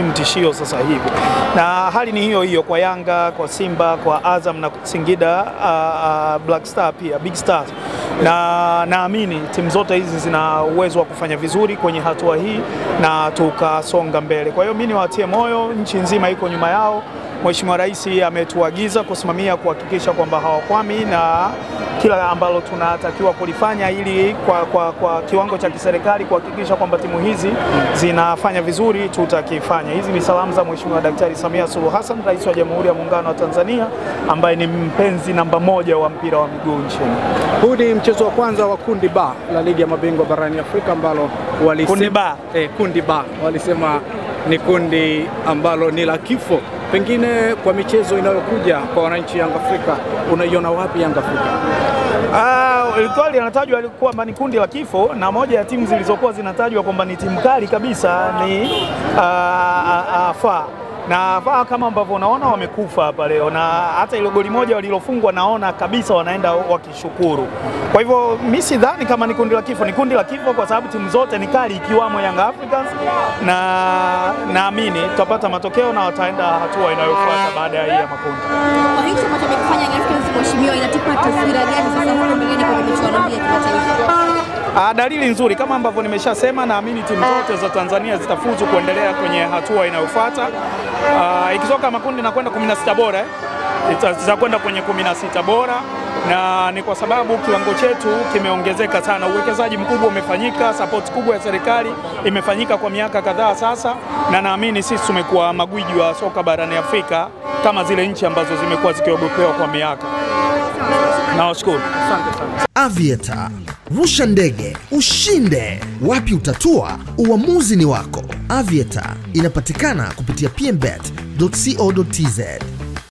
timu tishio sasa hivi, na hali ni hiyo hiyo kwa Yanga, kwa Simba, kwa Azam na Singida Black Star pia Big Stars, na naamini timu zote hizi zina uwezo wa kufanya vizuri kwenye hatua hii na tukasonga mbele. Kwa hiyo mimi niwatie moyo, nchi nzima iko nyuma yao. Mheshimiwa Rais ametuagiza kusimamia kuhakikisha kwamba hawakwami na kila ambalo tunatakiwa kulifanya ili kwa kiwango cha kiserikali kuhakikisha kwamba timu hizi zinafanya vizuri tutakifanya. Hizi ni salamu za Mheshimiwa Daktari Samia Suluhu Hassan, Rais wa Jamhuri ya Muungano wa Tanzania, ambaye ni mpenzi namba 1 wa mpira wa miguu nchini. Huu ni mchezo wa kwanza wa kundi B la Ligi ya Mabingwa barani Afrika ambalo walisema kundi B walisema ni kundi ambalo ni la kifo. Pengine kwa michezo inayokuja kwa wananchi Yanga Afrika, unaiona wapi Yanga Afrika? Ilikuwa linatajwa alikuwa ni kundi la kifo, na moja ya timu zilizokuwa zinatajwa kwamba ni timu kali kabisa ni FAR. Na FAR kama ambavyo unaona wamekufa hapa leo, na hata ile goli moja walilofungwa naona kabisa wanaenda wakishukuru. Kwa hivyo mimi sidhani kama ni kundi la kifo. Ni kundi la kifo kwa sababu timu zote ni kali ikiwamo Young Africans, na naamini tutapata matokeo na wataenda hatua inayofuata baada ya hii ya makundi. Kwa hiyo ambacho amekifanya Young Africans mheshimiwa, inatupa taswira gani sasa huko mbeleni kwa michuano hii ya kimataifa? Dalili nzuri kama ambavyo nimeshasema, naamini timu zote za Tanzania zitafuzu kuendelea kwenye hatua inayofuata. Ikitoka makundi na kwenda 16 bora, itakwenda kwenye 16 bora, na ni kwa sababu kiwango chetu kimeongezeka sana. Uwekezaji mkubwa umefanyika, support kubwa ya serikali imefanyika kwa miaka kadhaa sasa, na naamini sisi tumekuwa magwiji wa soka barani Afrika kama zile nchi ambazo zimekuwa zikiogopewa kwa miaka. Nawashukuru. Asante sana. Aviator, rusha ndege, ushinde. Wapi utatua? Uamuzi ni wako. Aviator inapatikana kupitia pmbet.co.tz.